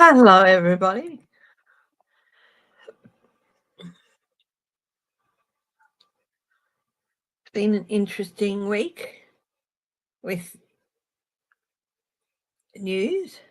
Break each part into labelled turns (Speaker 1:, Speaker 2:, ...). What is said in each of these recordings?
Speaker 1: Hello, everybody. It's been an interesting week with news.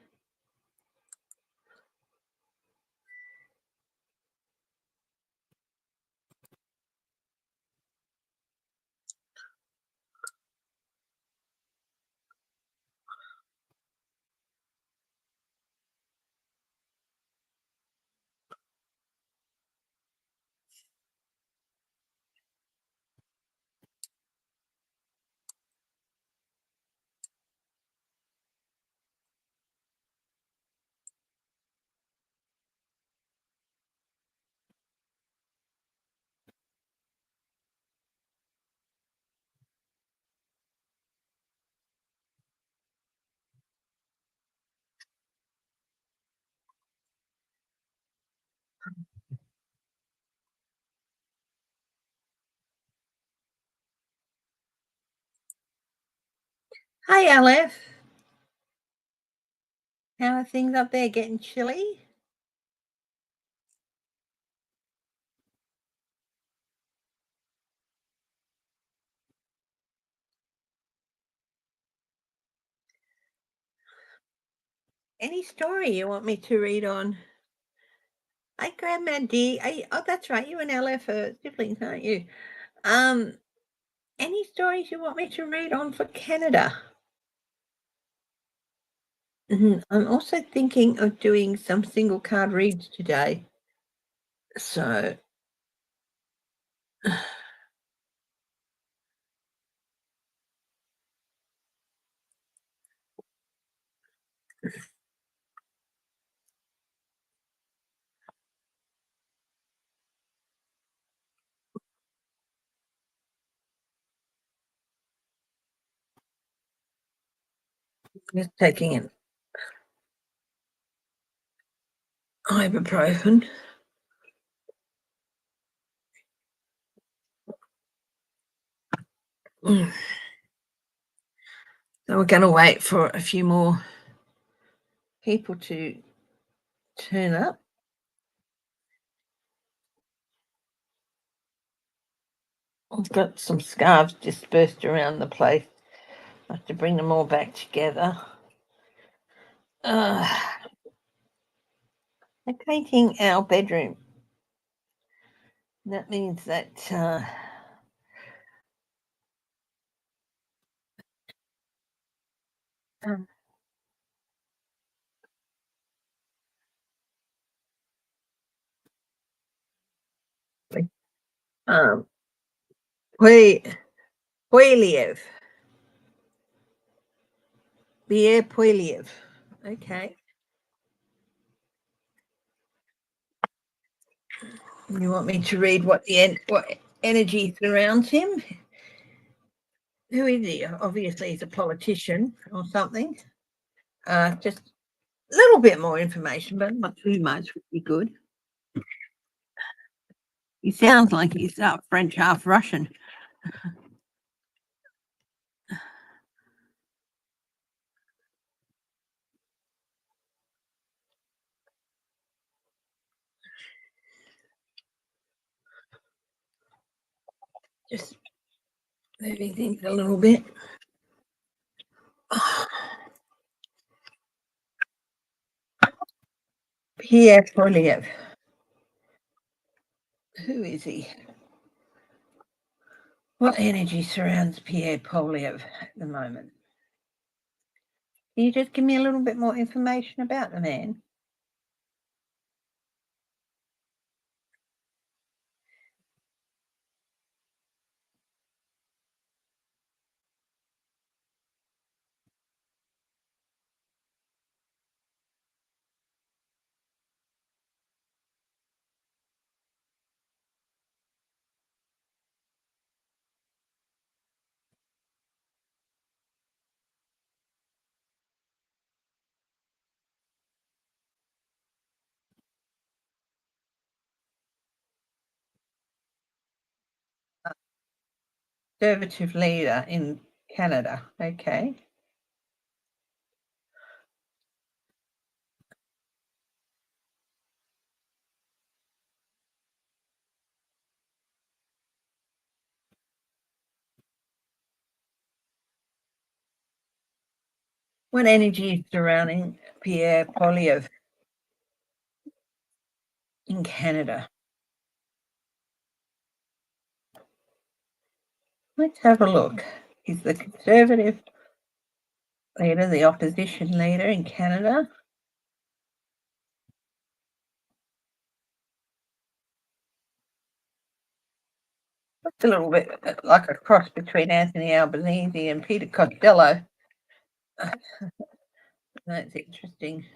Speaker 1: Hi, Aleph. How are things up there? Getting chilly? Any story you want me to read on? Hi, Grandma D. Oh, that's right. You and Aleph are siblings, aren't you? Um, any stories you want me to read on for Canada? I'm also thinking of doing some single card reads today. So, just taking an ibuprofen. Mm. So we're going to wait for a few more people to turn up. I've got some scarves dispersed around the place. I have to bring them all back together. Uh, they're painting our bedroom. That means that um, um, Poiliev. Pierre Poiliev. Okay. You want me to read what what energy surrounds him? Who is he? Obviously, he's a politician or something. Just a little bit more information, but not too much would be good. He sounds like he's half French, half Russian. Just moving things a little bit. Pierre Polyev. Who is he? What energy surrounds Pierre Polyev at the moment? Can you just give me a little bit more information about the man? Conservative leader in Canada. Okay. What energy is surrounding Pierre Polyev in Canada? Let's have a look. He's the Conservative leader, the opposition leader in Canada. It's a little bit like a cross between Anthony Albanese and Peter Costello. That's interesting.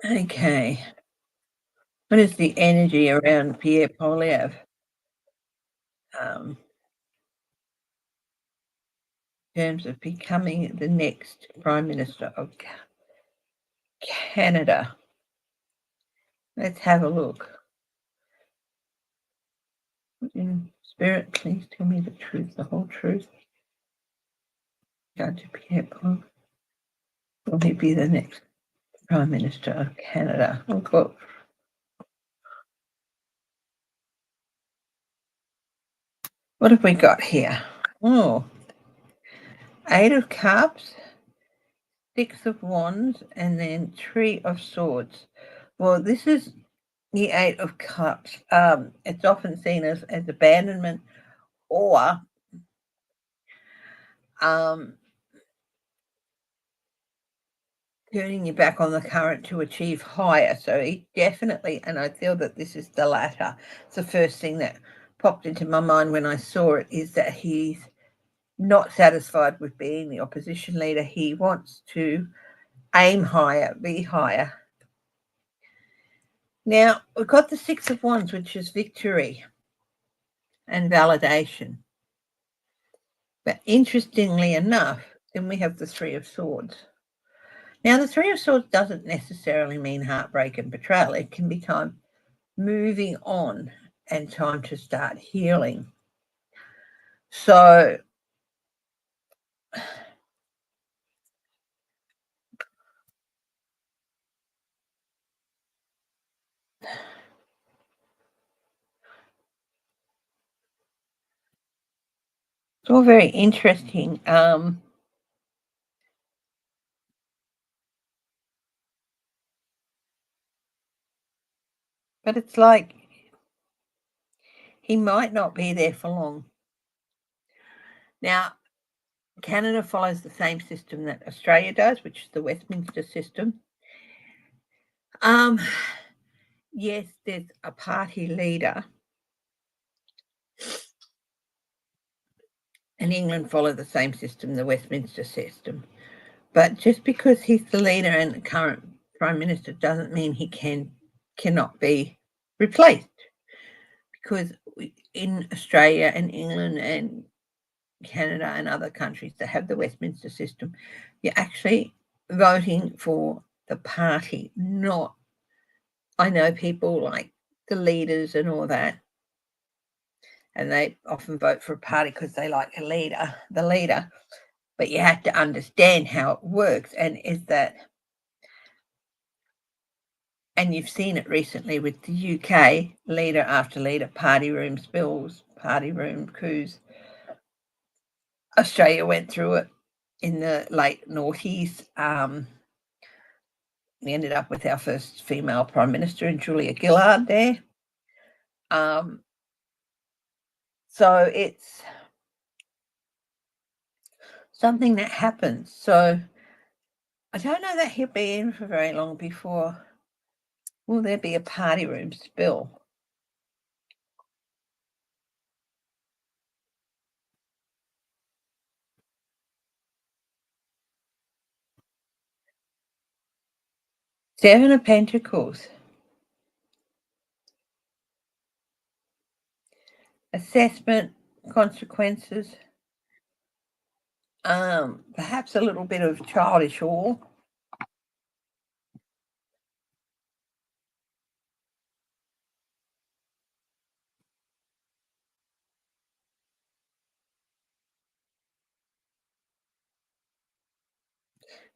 Speaker 1: Okay. What is the energy around Pierre Polyev? In terms of becoming the next Prime Minister of Canada. Let's have a look. In spirit, please tell me the truth, the whole truth. Judge Pierre Polyev. Will he be the next Prime Minister of Canada? Oh, God. What have we got here? Oh, Eight of Cups, Six of Wands, and then Three of Swords. Well, this is the Eight of Cups. It's often seen as abandonment or turning your back on the current to achieve higher. So he definitely, and I feel that this is the latter. It's the first thing that popped into my mind when I saw it, is that he's not satisfied with being the opposition leader. He wants to aim higher, be higher. Now, we've got the Six of Wands, which is victory and validation. But interestingly enough, then we have the Three of Swords. Now, the Three of Swords doesn't necessarily mean heartbreak and betrayal. It can be time moving on and time to start healing. So it's all very interesting. But it's like he might not be there for long. Now, Canada follows the same system that Australia does, which is the Westminster system. Yes, there's a party leader, and England follow the same system, the Westminster system. But just because he's the leader and the current Prime Minister doesn't mean he cannot be replaced. Because in Australia and England and Canada and other countries that have the Westminster system, you're actually voting for the party, not, I know people like the leaders and all that, and they often vote for a party because they like the leader, but you have to understand how it works, and is that, and you've seen it recently with the UK, leader after leader, party room spills, party room coups. Australia went through it in the late noughties. We ended up with our first female Prime Minister in Julia Gillard there. So it's something that happens. So I don't know that he'll be in for very long before, will there be a party room spill? Seven of Pentacles. Assessment, consequences, perhaps a little bit of childish awe.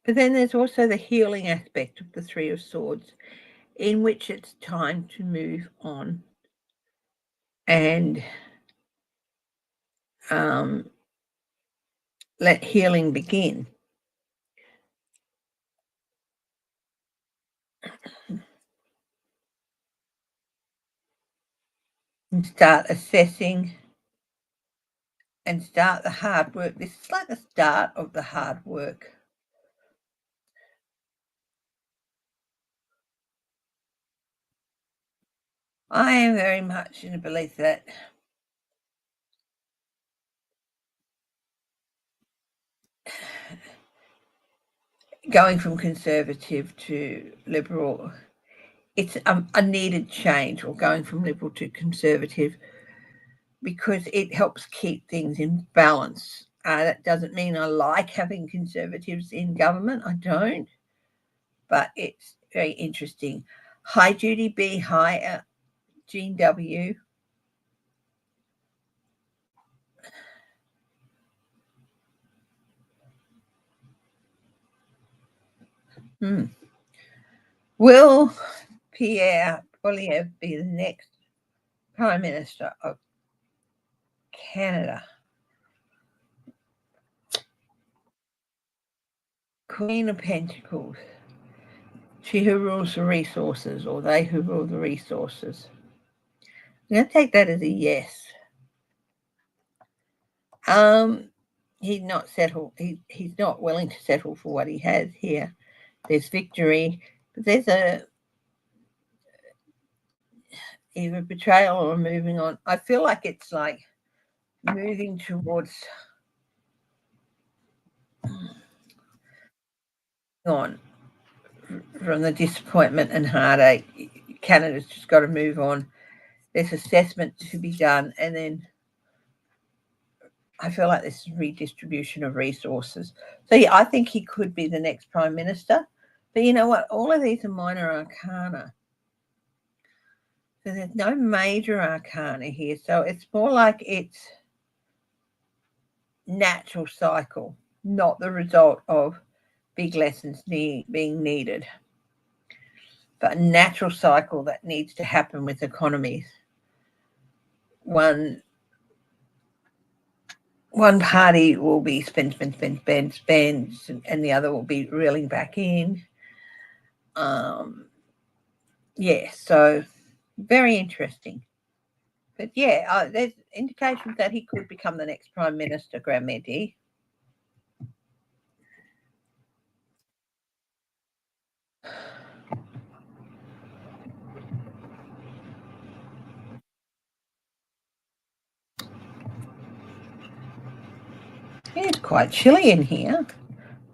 Speaker 1: But then there's also the healing aspect of the Three of Swords, in which it's time to move on and let healing begin. and start assessing and start the hard work. This is like the start of the hard work. I am very much in the belief that going from conservative to liberal, it's a needed change, or going from liberal to conservative, because it helps keep things in balance. That doesn't mean I like having conservatives in government. I don't, but it's very interesting. Hi, Judy B. Hi, Jean W. Will Pierre Poilievre be the next Prime Minister of Canada? Queen of Pentacles. She who rules the resources, or they who rule the resources. I'm going to take that as a yes. He's not settled. He's not willing to settle for what he has here. There's victory, but there's either betrayal or moving on. I feel like it's like moving towards on from the disappointment and heartache. Canada's just got to move on. There's assessment to be done, and then I feel like this is redistribution of resources. So yeah, I think he could be the next Prime Minister. But you know what? All of these are minor arcana. So there's no major arcana here. So it's more like it's natural cycle, not the result of big lessons being needed, but a natural cycle that needs to happen with economies. One party will be spend, and the other will be reeling back in. Yeah, so very interesting. But yeah, there's indications that he could become the next Prime Minister, Gramedi. It's quite chilly in here.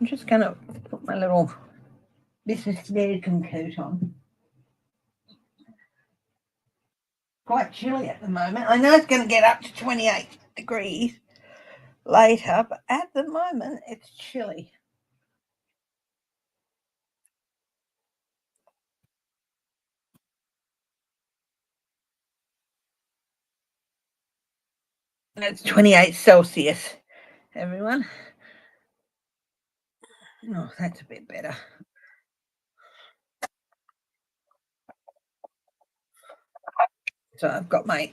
Speaker 1: I'm just going to put my little business American coat on. Quite chilly at the moment. I know it's going to get up to 28 degrees later, but at the moment it's chilly. It's 28 Celsius, everyone. Oh, that's a bit better. So I've got my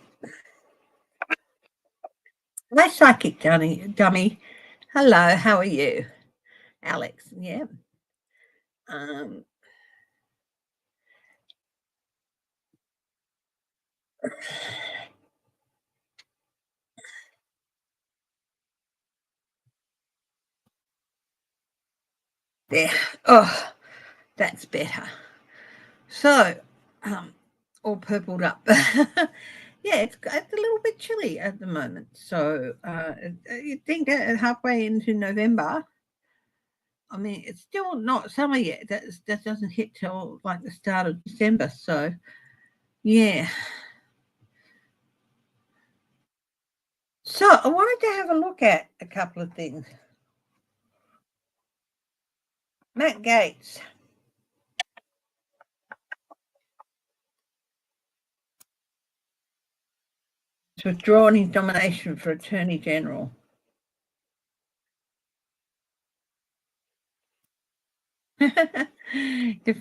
Speaker 1: psychic dummy. Hello, how are you? Alex, yeah. There. Oh, that's better. So, all purpled up. Yeah, it's a little bit chilly at the moment. So you'd think that halfway into November, I mean, it's still not summer yet. That doesn't hit till like the start of December. So, yeah. So I wanted to have a look at a couple of things. Matt Gaetz. Has withdrawn his nomination for Attorney General.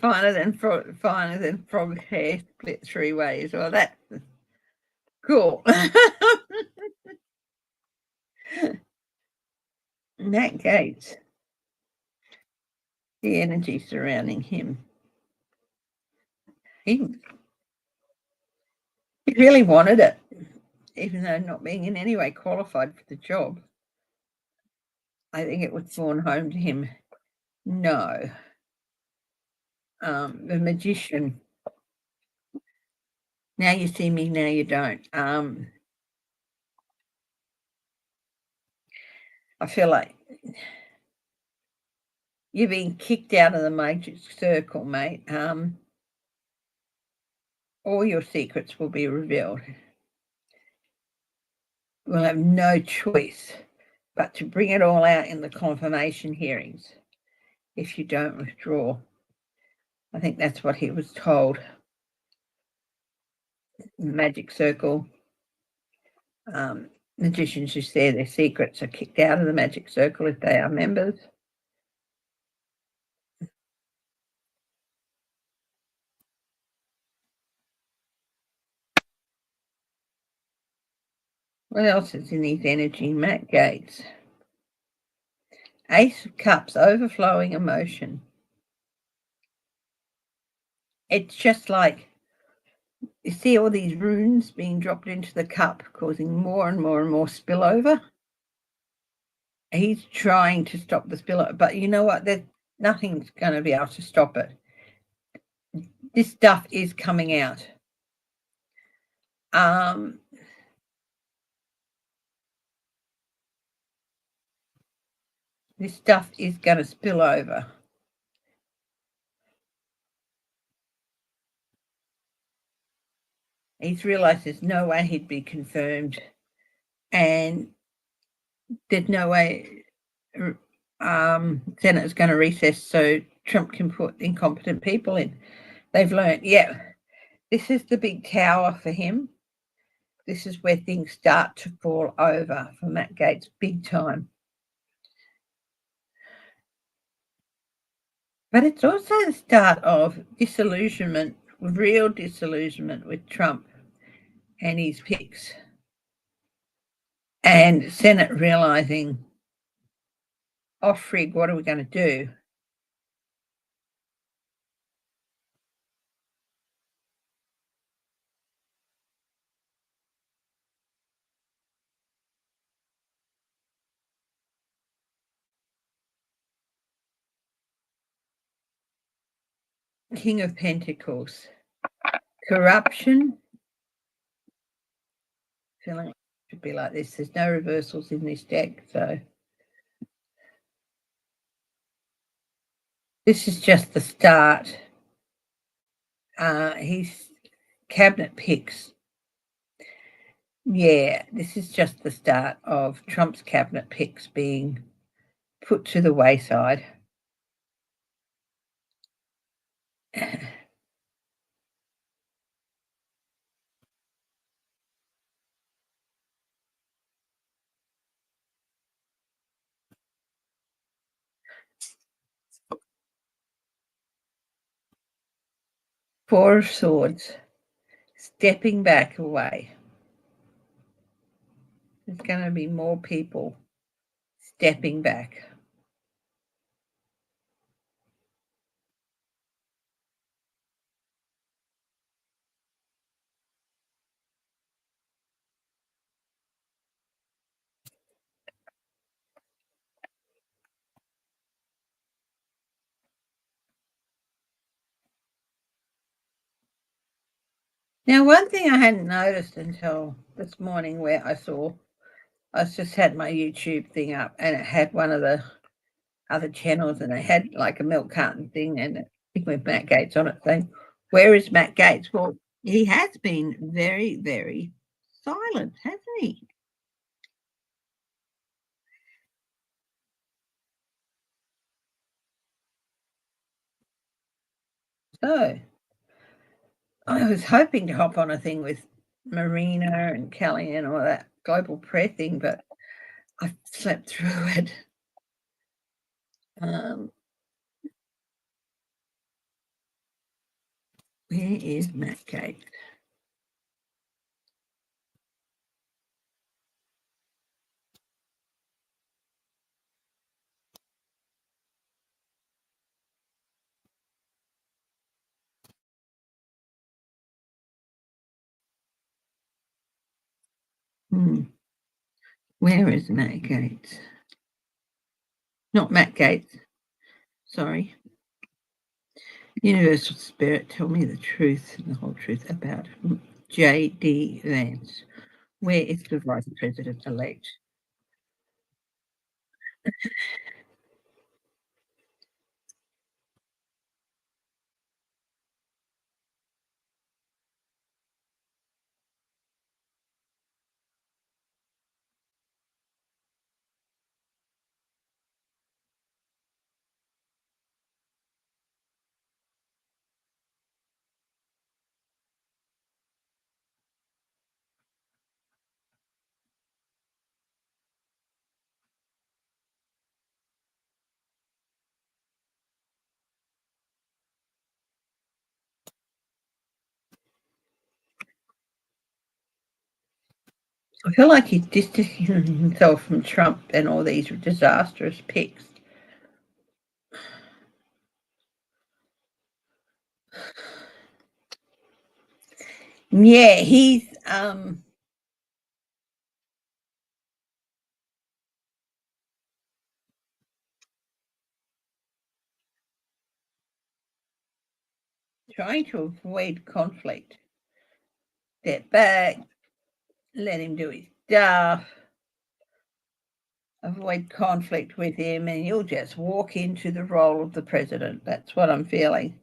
Speaker 1: finer than frog hair split three ways. Well, that's cool. Matt Gaetz, the energy surrounding him. He really wanted it. even though not being in any way qualified for the job, I think it was borne home to him. No. The magician. Now you see me, now you don't. I feel like you're being kicked out of the magic circle, mate. All your secrets will be revealed. We'll have no choice but to bring it all out in the confirmation hearings if you don't withdraw. I think that's what he was told. Magic circle. Magicians who share their secrets are kicked out of the magic circle if they are members. What else is in his energy? Matt Gates. Ace of Cups, overflowing emotion. It's just like, you see all these runes being dropped into the cup, causing more and more and more spillover. He's trying to stop the spillover, but you know what? Nothing's going to be able to stop it. This stuff is coming out. This stuff is going to spill over. He's realised there's no way he'd be confirmed, and there's no way Senate's going to recess so Trump can put incompetent people in. They've learned, this is the big tower for him. This is where things start to fall over for Matt Gaetz big time. But it's also the start of disillusionment, real disillusionment with Trump and his picks. And Senate realising, oh, frig, what are we going to do? King of Pentacles. Corruption. Feeling it should be like this. There's no reversals in this deck, so this is just the start. His cabinet picks. Yeah, this is just the start of Trump's cabinet picks being put to the wayside. Four of Swords, stepping back away. There's going to be more people stepping back. Now, one thing I hadn't noticed until this morning where I just had my YouTube thing up and it had one of the other channels and it had like a milk carton thing and it with Matt Gaetz on it saying, where is Matt Gaetz? Well, he has been very, very silent, hasn't he? So I was hoping to hop on a thing with Marina and Kelly and all that global prayer thing, but I slept through it. Where is Matt Gaetz? Where is Matt Gates? Not Matt Gates. Sorry. Universal Spirit, tell me the truth and the whole truth about J.D. Vance. Where is the Vice President-elect? I feel like he's distancing himself from Trump and all these disastrous picks. Yeah, he's trying to avoid conflict. Step back, let him do his stuff, avoid conflict with him, and you'll just walk into the role of the president. That's what I'm feeling.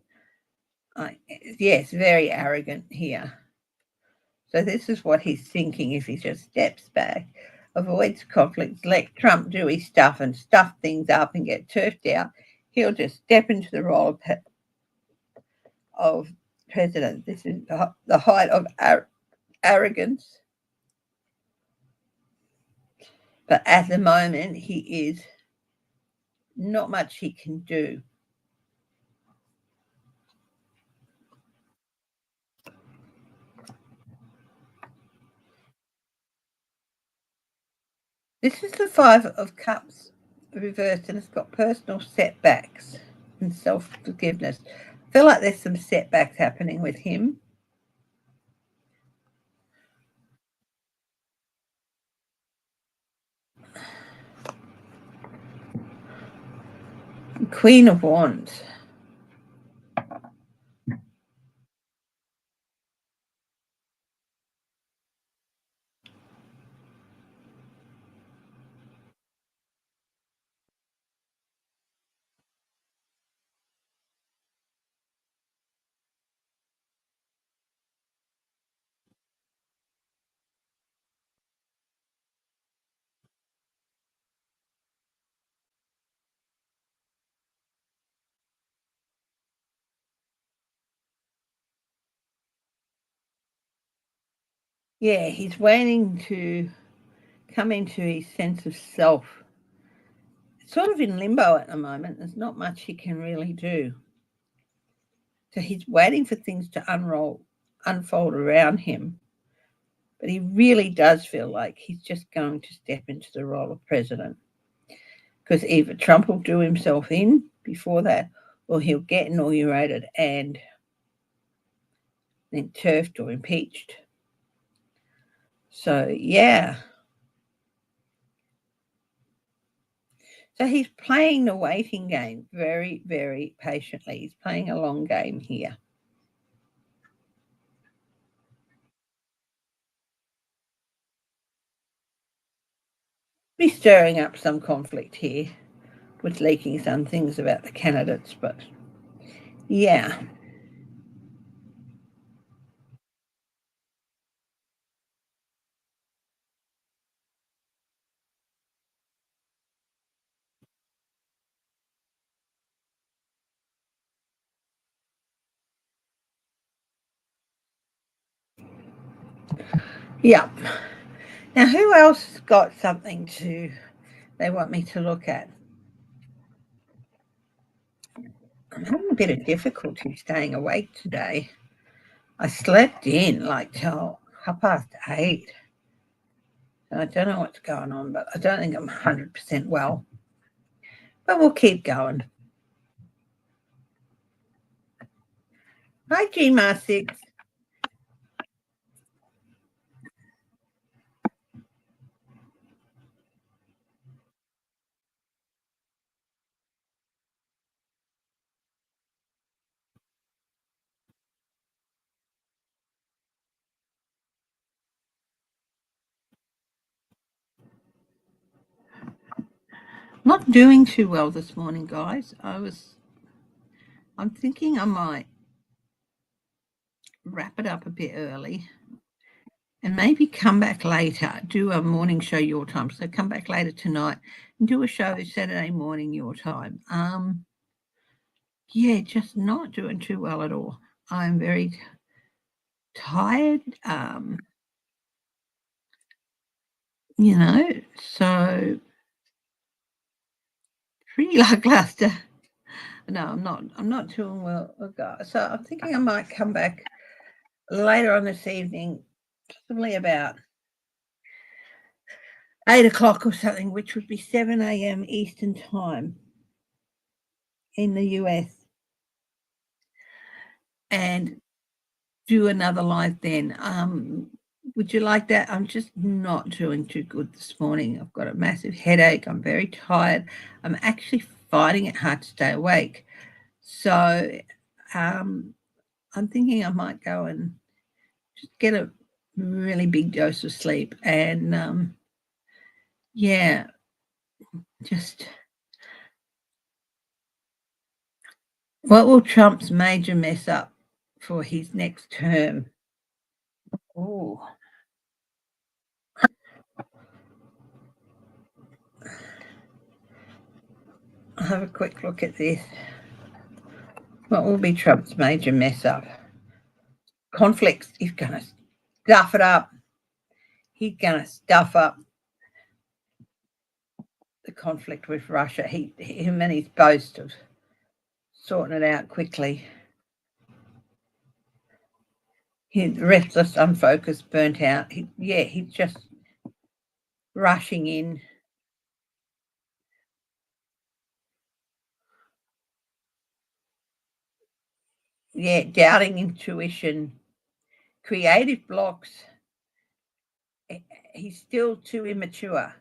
Speaker 1: Yes, very arrogant here. So this is what he's thinking if he just steps back, avoids conflicts, let Trump do his stuff and stuff things up and get turfed out. He'll just step into the role of president. This is the height of arrogance. But at the moment, he is not much he can do. This is the Five of Cups reversed, and it's got personal setbacks and self-forgiveness. I feel like there's some setbacks happening with him. Queen of Wands. Yeah, he's waiting to come into his sense of self. It's sort of in limbo at the moment. There's not much he can really do. So he's waiting for things to unfold around him. But he really does feel like he's just going to step into the role of president. Because either Trump will do himself in before that, or he'll get inaugurated and then turfed or impeached. So, yeah. So he's playing the waiting game very, very patiently. He's playing a long game here. He's stirring up some conflict here with leaking some things about the candidates, but yeah. Yeah. Now, who else got something they want me to look at? I'm having a bit of difficulty staying awake today. I slept in like till 8:30. I don't know what's going on, but I don't think I'm 100% well. But we'll keep going. Hi, GMAR6. Not doing too well this morning, guys. I'm thinking I might wrap it up a bit early and maybe come back later, do a morning show your time. So come back later tonight and do a show Saturday morning your time. Yeah, just not doing too well at all. I'm very tired. So pretty lackluster. No, I'm not doing well, guys. So I'm thinking I might come back later on this evening, possibly about 8 o'clock or something, which would be 7 a.m. Eastern time in the US, and do another live then. Would you like that? I'm just not doing too good this morning. I've got a massive headache. I'm very tired. I'm actually finding it hard to stay awake. So I'm thinking I might go and just get a really big dose of sleep and yeah, just what will Trump's major mess up for his next term? Oh, I'll have a quick look at this. What will be Trump's major mess up? Conflicts. He's going to stuff it up. He's going to stuff up the conflict with Russia. Him and his boast of sorting it out quickly. He's restless, unfocused, burnt out. He's just rushing in. Yeah, doubting intuition, creative blocks. He's still too immature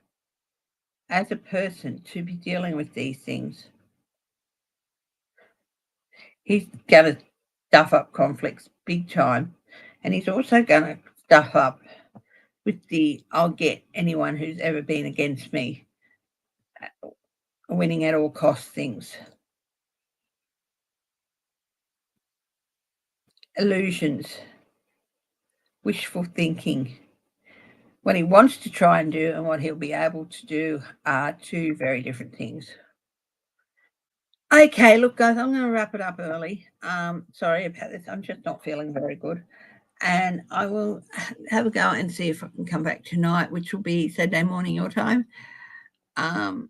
Speaker 1: as a person to be dealing with these things. He's going to stuff up conflicts big time. And he's also going to stuff up with the I'll get anyone who's ever been against me winning at all costs things. Illusions, wishful thinking. What he wants to try and do and what he'll be able to do are two very different things. Okay, look, guys, I'm going to wrap it up early. Sorry about this. I'm just not feeling very good. And I will have a go and see if I can come back tonight, which will be Saturday morning your time, and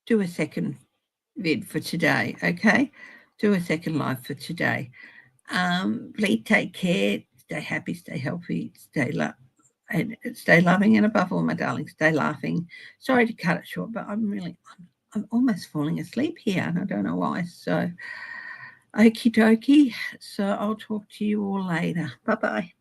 Speaker 1: do a second vid for today, okay? Do a second live for today. Please take care, stay happy, stay healthy, stay loving, and above all, my darling, stay laughing. Sorry to cut it short, but I'm almost falling asleep here, and I don't know why. So, okie dokie. So I'll talk to you all later. Bye-bye.